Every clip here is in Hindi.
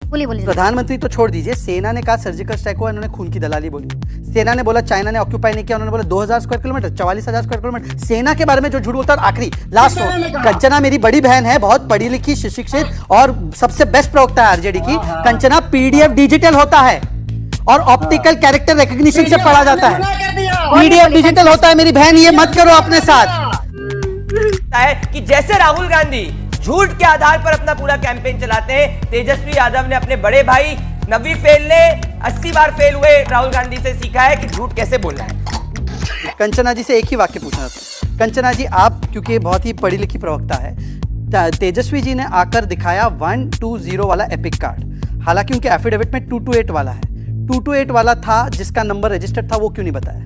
बोलिए। प्रधानमंत्री तो छोड़ दीजिए, सेना ने कहा सर्जिकल स्ट्राइक हुआ, इन्होंने खून की दलाली बोली। सेना ने बोला चाइना ने ऑक्यूपाई नहीं किया, उन्होंने बोला 2000 स्क्वायर किलोमीटर, 44,000 स्क्वायर किलोमीटर। सेना के बारे में जो झूठ बोलता है। आखिरी लास्ट, कंचना मेरी बड़ी बहन है, बहुत पढ़ी लिखी सुशिक्षित और सबसे बेस्ट प्रवक्ता है आरजेडी की। कंचना पीडीएफ डिजिटल होता है और ऑप्टिकल कैरेक्टर रिकॉग्निशन से पढ़ा जाता है। पीडीएफ डिजिटल होता है मेरी बहन, ये मत करो अपने साथ। है कि जैसे राहुल गांधी झूठ के आधार पर अपना पूरा कैंपेन चलाते हैं, तेजस्वी यादव ने अपने बड़े भाई नबी फेल ने 80 बार फेल हुए राहुल गांधी से सीखा है कि झूठ कैसे बोलना है। कंचना जी से एक ही वाक्य पूछना था। कंचना जी, आप क्योंकि बहुत ही पढ़ी लिखी प्रवक्ता है, तेजस्वी जी ने आकर दिखाया 120 वाला एपिक कार्ड, हालांकि उनके एफिडेविट में 228 वाला है। 228 वाला था जिसका नंबर रजिस्टर्ड था, वो क्यों नहीं बताया?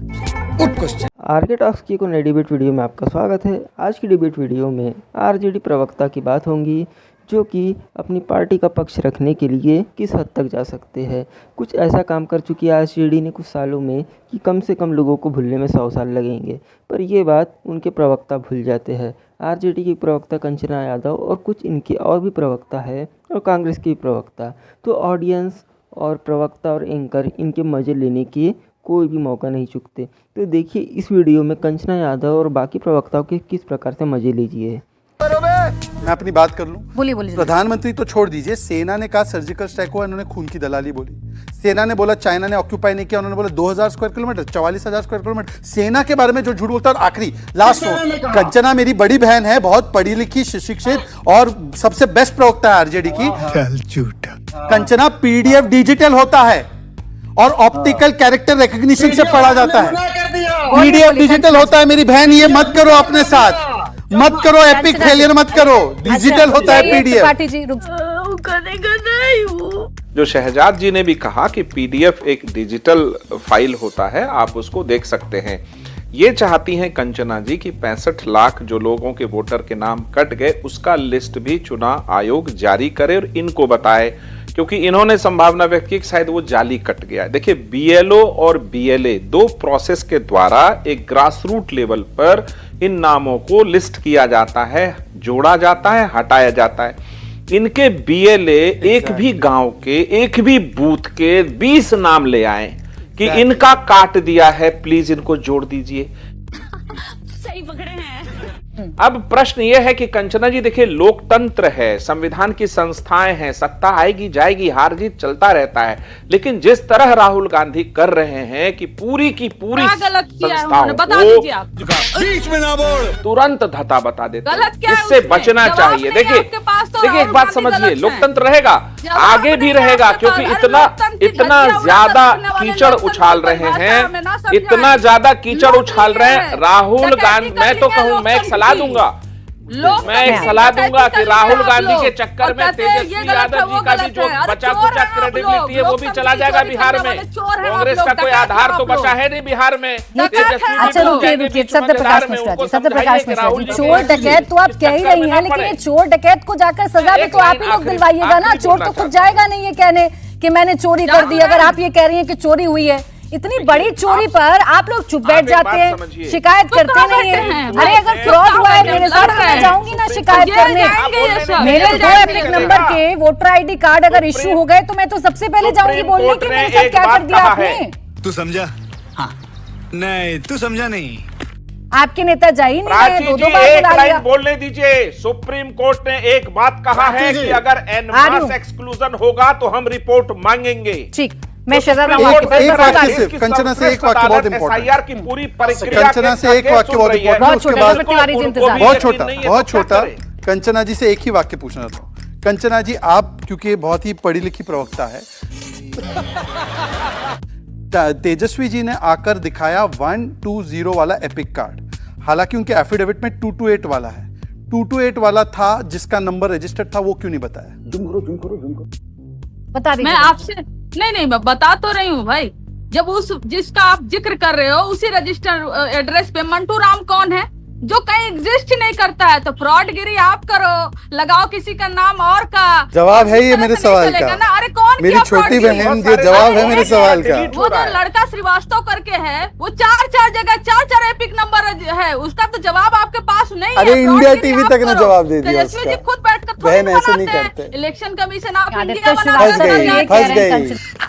आरके टॉक्स की को नई डिबेट वीडियो में आपका स्वागत है। आज की डिबेट वीडियो में आरजेडी प्रवक्ता की बात होंगी जो कि अपनी पार्टी का पक्ष रखने के लिए किस हद तक जा सकते हैं। कुछ ऐसा काम कर चुकी है आरजेडी ने कुछ सालों में कि कम से कम लोगों को भूलने में 100 साल लगेंगे, पर ये बात उनके प्रवक्ता भूल जाते हैं। आरजेडी की प्रवक्ता कंचना यादव और कुछ इनके और भी प्रवक्ता है और कांग्रेस के प्रवक्ता, तो ऑडियंस और प्रवक्ता और एंकर इनके मज़े लेने के कोई भी मौका नहीं चूकते। तो देखिए इस वीडियो में कंचना यादव और बाकी प्रवक्ताओं के किस प्रकार से मजे लीजिए। मैं अपनी बात कर लूं। बोलिए। प्रधानमंत्री तो छोड़ दीजिए, सेना ने कहा सर्जिकल स्ट्राइक हुआ, इन्होंने खून की दलाली बोली। सेना ने बोला चाइना ने ऑक्यूपाई नहीं किया, उन्होंने बोला 2000 स्क्वायर किलोमीटर, 44,000 स्क्वायर किलोमीटर। सेना के बारे में जो झूठ बोलता है। आखिरी लास्ट, कंचना मेरी बड़ी बहन है, बहुत पढ़ी लिखी सुशिक्षित और सबसे बेस्ट प्रवक्ता है आरजेडी की। कंचना पीडीएफ डिजिटल होता है और ऑप्टिकल कैरेक्टर रिकॉग्निशन से पढ़ा जाता है। पीडीएफ डिजिटल होता है मेरी बहन, ये मत करो अपने साथ, मत करो एपिक फेलियर मत करो। डिजिटल होता है पीडीएफ। पार्टी जी रुक। जो शहजाद जी ने भी कहा कि पीडीएफ एक डिजिटल फाइल होता है, आप उसको देख सकते हैं। ये चाहती हैं कंचना जी कि 65 लाख जो लोगों के वोटर के नाम कट गए उसका लिस्ट भी चुनाव आयोग जारी करे और इनको बताए, क्योंकि इन्होंने संभावना व्यक्त की कि शायद वो जाली कट गया। देखिए बीएलओ और बीएलए दो प्रोसेस के द्वारा एक ग्रास रूट लेवल पर इन नामों को लिस्ट किया जाता है, जोड़ा जाता है, हटाया जाता है। इनके बीएलए एक भी गांव के, एक भी बूथ के 20 नाम ले आए कि इनका काट दिया है, प्लीज इनको जोड़ दीजिए। सही पकड़े हैं। अब प्रश्न यह है कि कंचना जी देखिए, लोकतंत्र है, संविधान की संस्थाएं हैं, सत्ता आएगी जाएगी, हार जीत चलता रहता है, लेकिन जिस तरह राहुल गांधी कर रहे हैं कि पूरी की पूरी संस्थाओं को बीच में ना बोल, तुरंत धता बता देते हैं, गलत क्या है इससे उसमें? बचना जवाब चाहिए। नहीं है देखिए आपके पास तो देखिए एक राहुल बात गांधी समझिए, गलत है। लोकतंत्र रहेगा, जवाब आगे भी नहीं है रहेगा, आपके क्योंकि पास। इतना लोकतंत्र इतना धज्जियां ज्यादा उड़ाने वाले कीचड़ लोकतंत्र उछाल की रहे परिभाषा हैं, हमें ना समझाएं। इतना ज्यादा कीचड़ उछाल रहे हैं। राहुल डकैती गांधी, मैं तो करनी है कहूं, मैं एक सलाह लोकतंत्र दूंगा, लोग मैं एक सलाह दूंगा कि राहुल गांधी के चक्कर में तेजस्वी यादव जी का भी जो बचा कुचा क्रेडिबिलिटी है वो भी चला जाएगा बिहार में। कांग्रेस का कोई आधार तो बचा है नहीं बिहार में। अच्छा रुकिए सत्यप्रकाश मिश्रा जी, सत्यप्रकाश मिश्रा जी, चोर डकैत तो आप कह ही रही हैं, लेकिन ये चोर डकैत को जाकर सजा भी तो आप ही लोग दिलवाइएगा ना। चोर तो खुद जाएगा नहीं ये कहने कि मैंने चोरी कर दी। अगर आप ये कह रही हैं कि चोरी हुई है, इतनी बड़ी चोरी पर आप लोग चुप बैठ जाते हैं, शिकायत करते नहीं है। अरे अगर फ्रॉड हुआ है मेरे साथ तो मैं जाऊंगी ना शिकायत करने। मेरे 2 एपिक नंबर के वोटर आईडी कार्ड अगर इश्यू हो गए तो मैं तो सबसे पहले जाऊंगी बोलने कि मेरे साथ क्या कर दिया आपने। तू समझा? हाँ। नहीं तू समझा नहीं। आपके नेता जा ही नहीं है, 2-2 बार एक बुला लाइन लिया। बोलने दीजिए। सुप्रीम कोर्ट ने एक बात कहा है कि अगर एनमास एक्सक्लूजन होगा तो हम रिपोर्ट मांगेंगे। ठीक, मैं शहजाद एक वाक्य सिर्फ कंचना से एक वाक्य बहुत इंपॉर्टेंट। एसआईआर की पूरी प्रक्रिया कंचना से एक वाक्य बहुत इंपॉर्टेंट, उसके बाद बहुत छोटा। कंचना जी से एक ही वाक्य पूछना था। कंचना जी, आप क्योंकि बहुत ही पढ़ी लिखी प्रवक्ता है, तेजस्वी जी ने आकर दिखाया 120 वाला एपिक कार्ड, हालांकि उनके एफिडेविट में 228 वाला है। 228 वाला था जिसका नंबर रजिस्टर्ड था, वो क्यों नहीं बताया? बता दीजिए। मैं आपसे नहीं मैं बता तो रही हूँ भाई। जब उस जिसका आप जिक्र कर रहे हो उसी रजिस्टर एड्रेस पे मंटू राम कौन है जो कहीं एग्जिस्ट ही नहीं करता है, तो फ्रॉडगिरी आप करो, लगाओ किसी का नाम और का। जवाब है ये मेरे सवाल का। अरे कौन मेरी छोटी बहन, ये जवाब है मेरे सवाल का। वो जो लड़का श्रीवास्तव करके है वो 4 जगह 4 एपिक नंबर है, उसका तो जवाब आपके पास नहीं है। अरे इंडिया टीवी तक ने जवाब दे दिया। तेजस्वी जी खुद बैठ तो थोड़ी बहन ऐसे नहीं बनाते करते। हैं। इलेक्शन कमीशन आप आदित्य इंडिया श्रीवास्तव फंस गई, ये फंस कह रहे हैं गई। कंचना।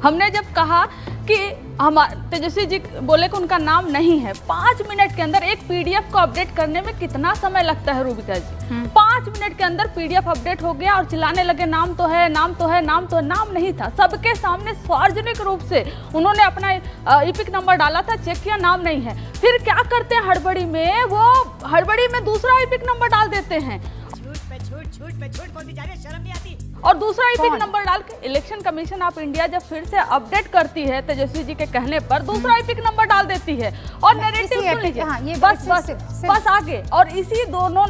हमने जब कहा कि हमारे तेजस्वी जी बोले कि उनका नाम नहीं है, 5 मिनट के अंदर एक पीडीएफ को अपडेट करने में कितना समय लगता है रूबिका जी? 5 मिनट के अंदर पीडीएफ अपडेट हो गया और चिल्लाने लगे नाम तो है, नाम तो है, नाम तो है। नाम नहीं था, सबके सामने सार्वजनिक रूप से उन्होंने अपना ईपिक नंबर डाला था, चेक किया, नाम नहीं है। फिर क्या करते हैं हड़बड़ी में, वो हड़बड़ी में दूसरा ईपिक नंबर डाल देते हैं और दूसरा ईपिक नंबर डाल के इलेक्शन कमीशन ऑफ इंडिया जब फिर से अपडेट करती है तेजस्वी जी के कहने पर दूसरा ईपिक नंबर डाल देती है और नैरेटिव सुन लीजिए। हाँ, ये बस आगे और इसी दोनों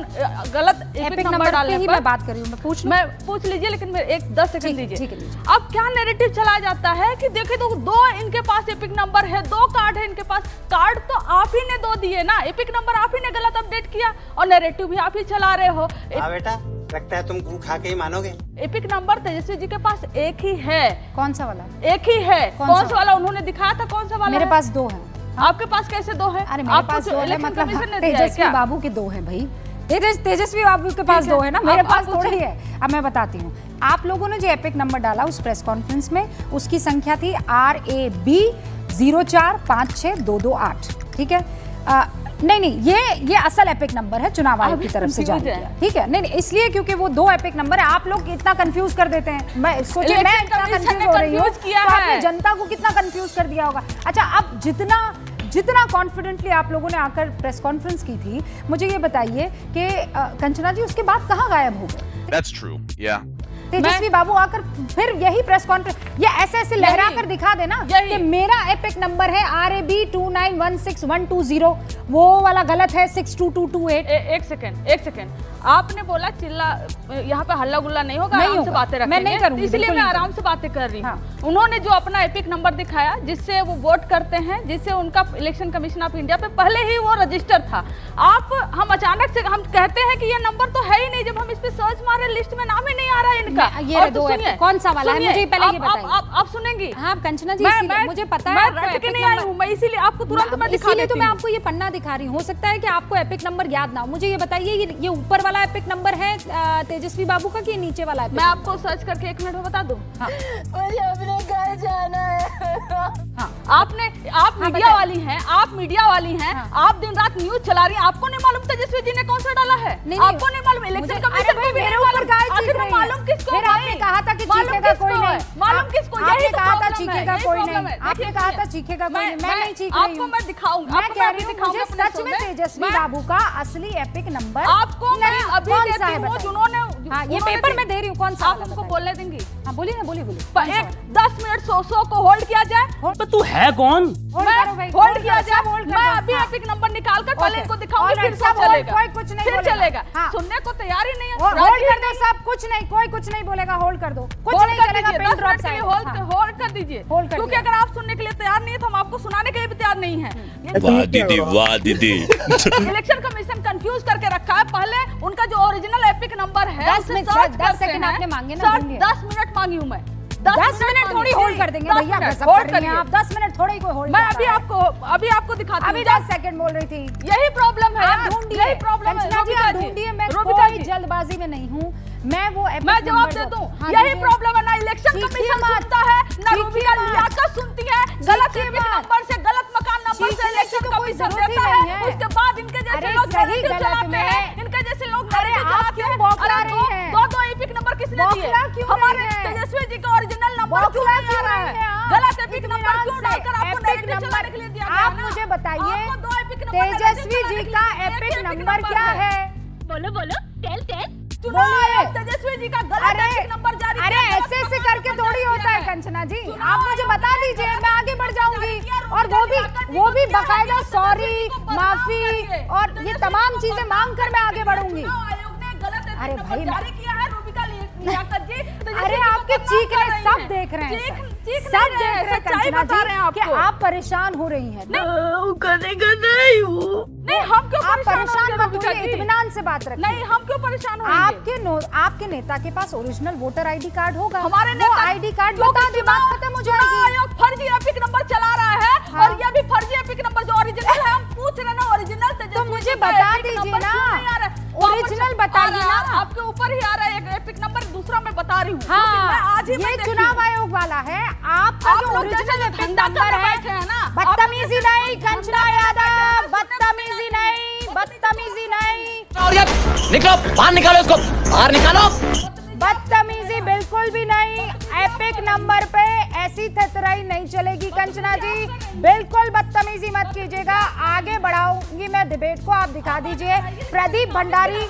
गलत ईपिक नंबर डालने पर मैं बात कर रही हूँ, मैं पूछ लीजिए, लेकिन मेरे 10 सेकंड ठीक दीजिए। है। अब क्या नैरेटिव चला जाता है कि देखिए तो 2 इनके पास ईपिक नंबर है, 2 कार्ड है इनके पास। कार्ड तो आप ही ने 2 दिए ना, ईपिक नंबर आप ही ने गलत अपडेट किया और नैरेटिव भी आप ही चला रहे हो। बेटा लगता है तुम गू खा के ही मानोगे। एपिक नंबर तेजस्वी जी के पास एक ही है। कौन सा वाला? एक ही है। कौन कौन सा सा वाला उन्होंने दिखाया था? कौन सा वाला? मेरे पास 2 है। आपके पास कैसे 2 है? अरे मेरे पास 2 है, मतलब तेजस्वी बाबू के 2 है भाई। तेजस्वी बाबू के पास 2 है ना, मेरे पास थोड़ी है। अब मैं बताती हूँ, आप लोगों ने जो एपिक नंबर डाला उस प्रेस कॉन्फ्रेंस में, उसकी संख्या थी RAB 0456228। ठीक है, नहीं ये असल एपिक नंबर है, चुनाव आयोग की तरफ से जारी किया। ठीक है, नहीं इसलिए क्योंकि वो 2 एपिक नंबर है। आप लोग इतना कंफ्यूज कर देते हैं। मैं सोचिए मैं इतना कंफ्यूज हो रही हूँ तो आपने जनता को कितना कंफ्यूज कर दिया होगा। अच्छा, अब जितना कॉन्फिडेंटली आप लोगों ने आकर प्रेस कॉन्फ्रेंस की थी, मुझे ये बताइए कि कंचना जी उसके बाद कहाँ गायब हो गए? That's true. Yeah. तेजस्वी बाबू आकर फिर यही प्रेस कॉन्फ्रेंस ये ऐसे लहरा कर दिखा देना कि मेरा एपिक नंबर है RAB 2916120, वो वाला गलत है 62228। एक सेकंड, आपने बोला चिल्ला, यहाँ पे हल्ला गुल्ला नहीं होगा, आराम से बातें रखेंगे। मैं नहीं करूंगी, इसलिए मैं आराम से बातें कर रही हूँ। उन्होंने जो अपना एपिक नंबर दिखाया जिससे वो वोट करते हैं, जिससे उनका इलेक्शन कमीशन ऑफ इंडिया पे पहले ही वो रजिस्टर था। हम अचानक से हम कहते हैं कि ये नंबर तो है ही नहीं, जब हम इस पे सर्च मारे लिस्ट में नाम ही नहीं आ रहा है इनका। ये 2 एपिक कौन सा वाला है मुझे पहले ये बताइए। आप सुनेंगी? हाँ कंचना जी, मुझे पता है मैं रट के नहीं आई हूँ, मैं इसीलिए आपको तुरंत मैं दिखा देती हूँ। तो मैं आपको ये पन्ना दिखा रही हूँ, हो सकता है कि आपको एपिक नंबर याद ना हो। मुझे ये बताइए, ये ऊपर वाला एपिक नंबर है तेजस्वी बाबू का कि नीचे वाला? मैं आपको सर्च करके 1 मिनट में बता दूं। मुझे अपने घर जाना है। आप मीडिया वाली हैं, आप दिन रात न्यूज चला रही हैं, आपको नहीं मालूम तेजस्वी जी ने कौन सा डाला है? आपको नहीं मालूम? इलेक्शन कमीशन को भी नहीं मालूम। आखिर मालूम किसको? आपने कहा था कि चीखेगा कोई नहीं। मालूम किसको? आपने कहा था चीखेगा कोई नहीं। आपने कहा था चीखेगा कोई नहीं। मैं नहीं चीख रही हूँ, आपको मैं दिखाऊंगी। मैं कह रही हूँ मुझे सच में तेजस्वी बाबू का असली एपिक नंबर आपको मैं अभी देती हूँ, जिन्होंने ये पेपर में दे रही हूँ। कौन सा? आप उनको बोलने देंगी? हाँ बोलिए ना, बोलिए। 10 मिनट 100 को होल्ड किया जाए। तो तू है कौन? होल्ड किया जाए। मैं अभी एपिक नंबर निकाल कर पहले इनको दिखाऊंगी, फिर सब चलेगा। कोई कुछ नहीं फिर बोलेगा। चलेगा। सुनने को तैयार ही नहीं है। होल्ड कर दो सब, कुछ नहीं, कोई कुछ नहीं बोलेगा। होल्ड कर दो, कुछ नहीं चलेगा। पेन ड्रॉप से होल्ड कर दीजिए, क्योंकि अगर आप सुनने के लिए तैयार नहीं है तो हम आपको सुनाने के लिए भी तैयार नहीं है। वाह दीदी इलेक्शन कमीशन कंफ्यूज करके रखा है। पहले उनका जो ओरिजिनल एपिक नंबर है 10 सेकंड आपने मांगे ना, 10 मिनट मांगी हूँ मैं। 10 मिनट थोड़ी होल्ड कर देंगे भैया, होल्ड करिए आप। 10 मिनट थोड़ी कोई होल्ड। मैं अभी आपको दिखाती हूँ। अभी 10 सेकंड बोल रही थी। यही प्रॉब्लम है, यही प्रॉब्लम है। ढूंढिए, मैं कोई जल्दबाजी में नहीं हूँ। मैं जवाब दे दूं, यही प्रॉब्लम है ना। इलेक्शन कमीशन सुनता है ना, रूबिका लियाकत सुनती है। गलत एपिक नंबर से, गलत मकान नंबर से इलेक्शन कमीशन देता है। उसके बाद इनके जैसे लोग नैरेटिव चलाते हैं, इनके जैसे लोग नैरेटिव चलाते हैं। दो एपिक नंबर किसने दिए? हमारे तेजस्वी जी का ओरिजिनल नंबर क्यों नहीं आ रहा है? गलत एपिक नंबर क्यों डालकर आपको नैरेटिव चलाने के लिए दिया गया? आप मुझे बताइए तेजस्वी जी का एपिक नंबर क्या है? बोलो टेल तेजस्वी जी का गलत एपिक नंबर जारी। अरे ऐसे करके थोड़ी होता है कंचना जी, आप मुझे बता दीजिए, मैं आगे बढ़ जाऊंगी। और वो भी बकायदा सॉरी, माफी और ये तमाम चीजें मांग कर मैं आगे बढ़ूंगी। अरे भाई अरे आपके चीखने सब देख रहे हैं, सब देख रहे हैं कंचना जी कि आप परेशान हो रही हैं। नहीं, हम क्यों आप परेशान मत होइए, इत्मीनान से बात रखिए। नहीं, हम क्यों परेशान हो? आपके नेता के पास ओरिजिनल वोटर आईडी कार्ड होगा। हमारे नेता आईडी कार्ड बता दी, बात खत्म हो जाएगी। आयोग फर्जी एपिक नंबर चला रहा है। हाँ। और ये भी फर्जी एपिक नंबर जो ओरिजिनल है, हम पूछ रहे ना ओरिजिनल। तो मुझे बता दीजिए ना, ओरिजिनल बताइए ना। आपके ऊपर ही आ रहा है एक एपिक नंबर, दूसरा मैं बता रही हूँ। हाँ, आज ही ये चुनाव आयोग वाला है। आपका जो ओरिजिनल एपिक नंबर है ना, बदतमीजी नहीं कंचना यादव, बदतमीजी नहीं, बदतमीजी नहीं, निकलो बाहर, निकालो उसको बाहर, निकालो। बदतमीजी बिल्कुल भी नहीं। एपिक नंबर पे ऐसी थतराई नहीं चलेगी कंचना जी, बिल्कुल बदतमीजी मत कीजिएगा। आगे बढ़ाऊंगी मैं डिबेट को, आप दिखा दीजिए प्रदीप भंडारी।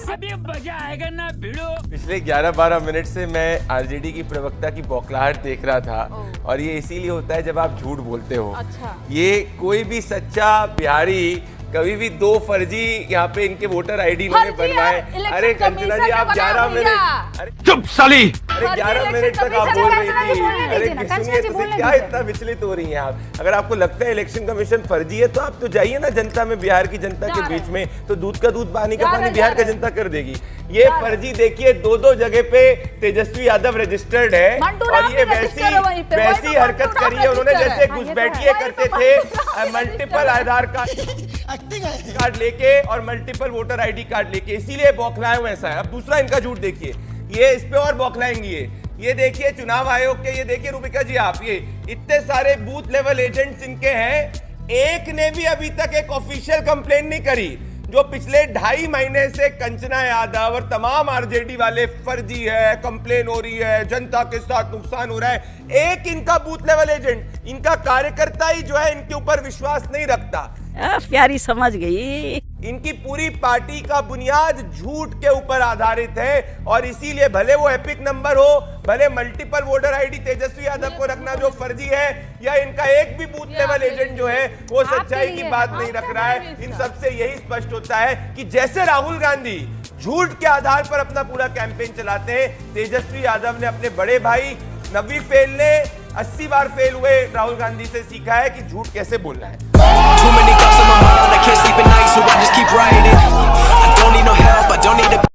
अभी मजा आएगा ना भिड़ो। पिछले 11-12 मिनट से मैं आरजेडी की प्रवक्ता की बौखलाहट देख रहा था, और ये इसीलिए होता है जब आप झूठ बोलते हो। अच्छा। ये कोई भी सच्चा बिहारी कभी भी दो फर्जी यहाँ पे इनके वोटर आईडी इन्होंने बनवाए। अरे कंचना जी आप 11 मिनट, अरे चुप साली। अरे 11 मिनट तक आप बोल रही थी। अरे सुनिए, तो क्या इतना विचलित हो रही हैं आप? अगर आपको लगता है इलेक्शन कमीशन फर्जी है तो आप तो जाइए ना जनता में, बिहार की जनता के बीच में, तो दूध का दूध पानी का पानी बिहार का जनता कर देगी। ये फर्जी देखिए, 2-2 जगह पे तेजस्वी यादव रजिस्टर्ड है, और ये वैसी हरकत करी है उन्होंने जैसे घुसपैठिए करते थे, मल्टीपल आधार कार्ड लेके और मल्टीपल वोटर आईडी कार्ड लेके, इसीलिए बौखलाए हुए ऐसा है। अब दूसरा इनका झूठ देखिए, ये इस पे और बौखलाएंगी। ये देखिए चुनाव आयोग के, ये देखिए रूबिका जी आप, ये इतने सारे बूथ लेवल एजेंट्स इनके हैं, एक ने भी अभी तक एक ऑफिशियल कंप्लेन नहीं करी। जो पिछले 2.5 महीने से कंचना यादव और तमाम आरजेडी वाले फर्जी है, कंप्लेन हो रही है, जनता के साथ नुकसान हो रहा है, एक इनका बूथ लेवल एजेंट, इनका कार्यकर्ता ही जो है इनके ऊपर विश्वास नहीं रखता। प्यारी समझ गई। इनकी पूरी पार्टी का बुनियाद झूठ के ऊपर आधारित है, और इसीलिए भले वो एपिक नंबर हो, भले multiple voter ID Tejashwi Yadav को रखना जो फर्जी है, या इनका एक भी बूथ लेवल एजेंट जो है वो सच्चाई की बात नहीं रख रहा है। इन सबसे यही स्पष्ट होता है कि जैसे राहुल गांधी झूठ के आधार पर अपना पूरा कैंपेन चलाते हैं, तेजस्वी यादव ने अपने बड़े भाई नवी फेल ने 80 बार फेल हुए राहुल गांधी से सीखा है कि झूठ कैसे बोलना है।